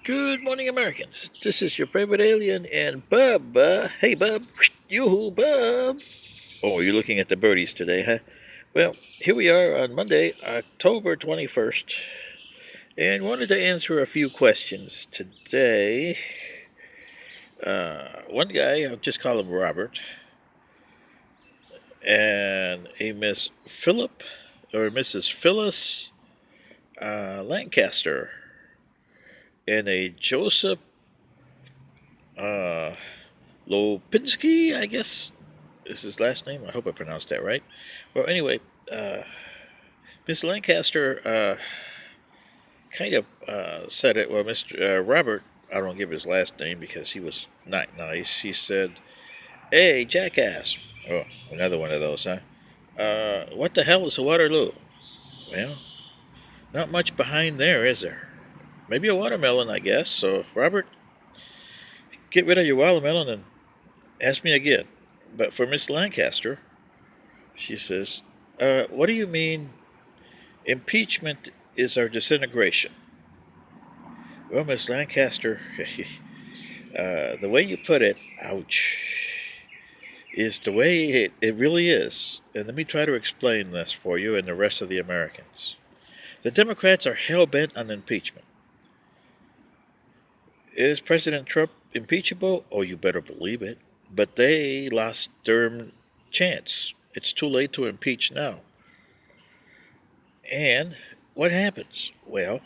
Good morning, Americans. This is your favorite alien and Bub. Hey, Bub. Yoo-hoo, Bub. Oh, you're looking at the birdies today, huh? Well, here we are on Monday, October 21st, and wanted to answer a few questions today. One guy, I'll just call him Robert, and a Miss Philip, or Mrs. Phyllis Lancaster, and a Joseph uh, Lopinski, I guess is his last name. I hope I pronounced that right. Well, anyway, uh, Miss Lancaster kind of said it. Well, Mr. Robert, I don't give his last name because he was not nice. He said, "Hey, jackass." Oh, another one of those, huh? What the hell is a Waterloo? Well, not much behind there, is there? Maybe a watermelon, I guess. So, Robert, get rid of your watermelon and ask me again. But for Miss Lancaster, she says, what do you mean impeachment is our disintegration? Well, Miss Lancaster, the way you put it, ouch, is the way it really is. And let me try to explain this for you and the rest of the Americans. The Democrats are hell bent on impeachment. Is President Trump impeachable? Oh, you better believe it. But they lost their chance. It's too late to impeach now. And what happens? Well,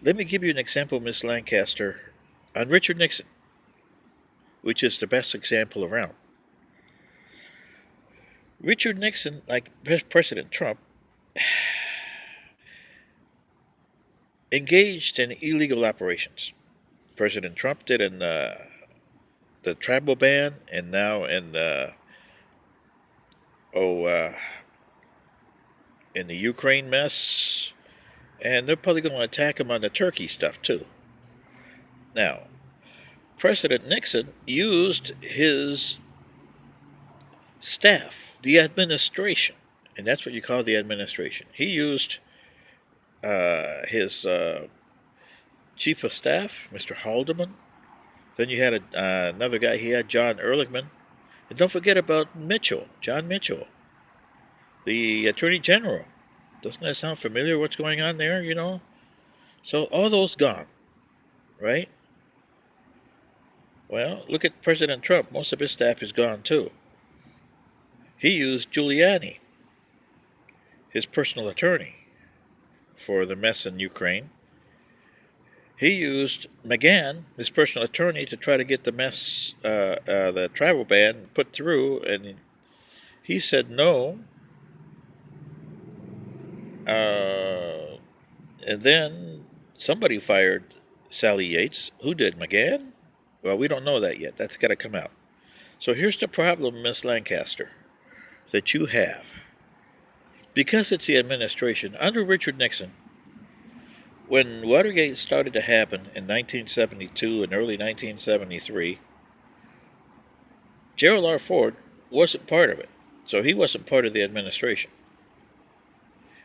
let me give you an example, Miss Lancaster, on Richard Nixon, which is the best example around. Richard Nixon, like President Trump, engaged in illegal operations. President Trump did in the tribal ban, and now in oh in the Ukraine mess, and they're probably going to attack him on the Turkey stuff too. Now, President Nixon used his staff, the administration, and that's what you call the administration. He used his chief of staff, Mr. Haldeman. Then you had another guy. He had John Ehrlichman, and don't forget about Mitchell, John Mitchell, the Attorney General. Doesn't that sound familiar? What's going on there? So all those gone, right? Well, look at President Trump. Most of his staff is gone too. He used Giuliani, his personal attorney, for the mess in Ukraine. He used McGahn, his personal attorney, to try to get the the travel ban put through, and he said no. And then somebody fired Sally Yates. Who did? McGahn? Well, we don't know that yet. That's got to come out. So here's the problem, Miss Lancaster, that you have. Because it's the administration, under Richard Nixon, when Watergate started to happen in 1972 and early 1973, Gerald R. Ford wasn't part of it. So he wasn't part of the administration.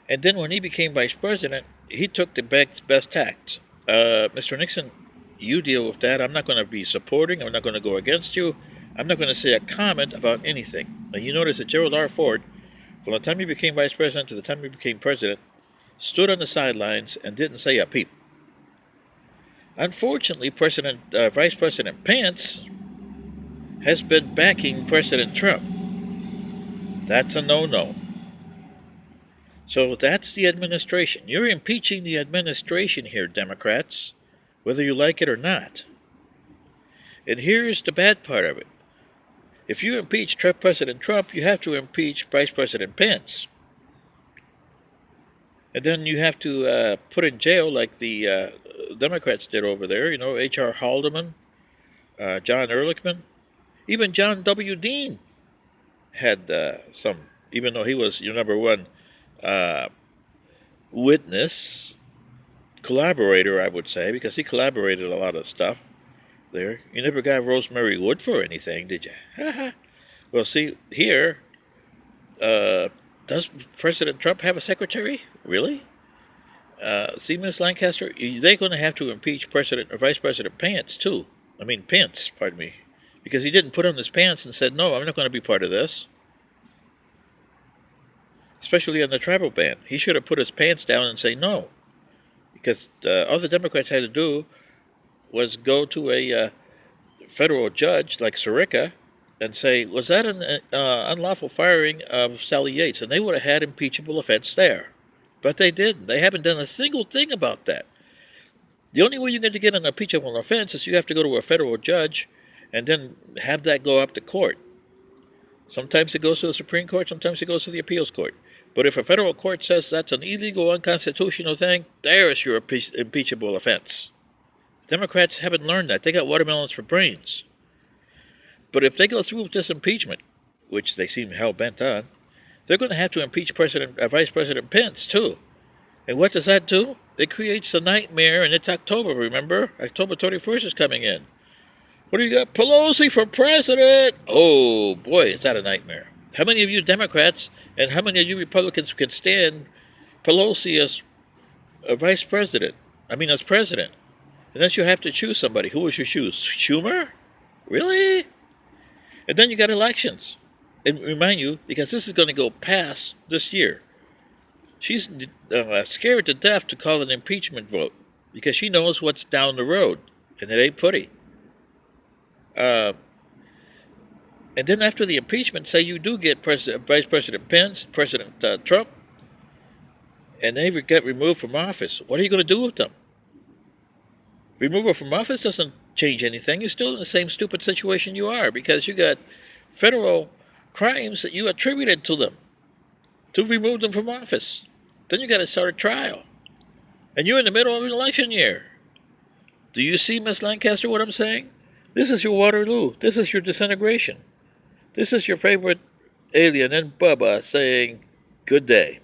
And then when he became vice president, he took the best tact. Mr. Nixon, you deal with that. I'm not going to be supporting. I'm not going to go against you. I'm not going to say a comment about anything. And you notice that Gerald R. Ford, from the time he became vice president to the time he became president, stood on the sidelines and didn't say a peep. Unfortunately, Vice President Pence has been backing President Trump. That's a no-no. So that's the administration. You're impeaching the administration here, Democrats, whether you like it or not. And here's the bad part of it. If you impeach President Trump, you have to impeach Vice President Pence. And then you have to put in jail like the Democrats did over there, H.R. Haldeman, John Ehrlichman. Even John W. Dean had some, even though he was your number one witness, collaborator, I would say, because he collaborated a lot of stuff there. You never got Rosemary Wood for anything, did you? Well, see, here, does President Trump have a secretary? Really? See, Miss Lancaster, they're going to have to impeach President or Vice President Pence too. Pence, pardon me, because he didn't put on his pants and said, "No, I'm not going to be part of this." Especially on the travel ban, he should have put his pants down and say no, because all the Democrats had to do was go to a federal judge like Sirica and say, "Was that an unlawful firing of Sally Yates?" And they would have had impeachable offense there. But they didn't. They haven't done a single thing about that. The only way you're going to get an impeachable offense is you have to go to a federal judge and then have that go up to court. Sometimes it goes to the Supreme Court, sometimes it goes to the appeals court. But if a federal court says that's an illegal, unconstitutional thing, there is your impeachable offense. Democrats haven't learned that. They got watermelons for brains. But if they go through with this impeachment, which they seem hell-bent on, they're going to have to impeach Vice President Pence, too. And what does that do? It creates a nightmare, and it's October, remember? October 31st is coming in. What do you got? Pelosi for president! Oh, boy, is that a nightmare. How many of you Democrats and how many of you Republicans can stand Pelosi as a vice president? As president. Unless you have to choose somebody. Who would you choose? Schumer? Really? And then you got elections. And remind you, because this is going to go past this year. She's scared to death to call an impeachment vote because she knows what's down the road, and it ain't pretty. And then after the impeachment, say you do get Vice President Pence, President Trump, and they get removed from office. What are you going to do with them? Removal from office doesn't change anything. You're still in the same stupid situation you are because you got federal crimes that you attributed to them to remove them from office. Then you got to start a trial. And you're in the middle of an election year. Do you see, Miss Lancaster, what I'm saying? This is your Waterloo. This is your disintegration. This is your favorite alien and Bubba saying, good day.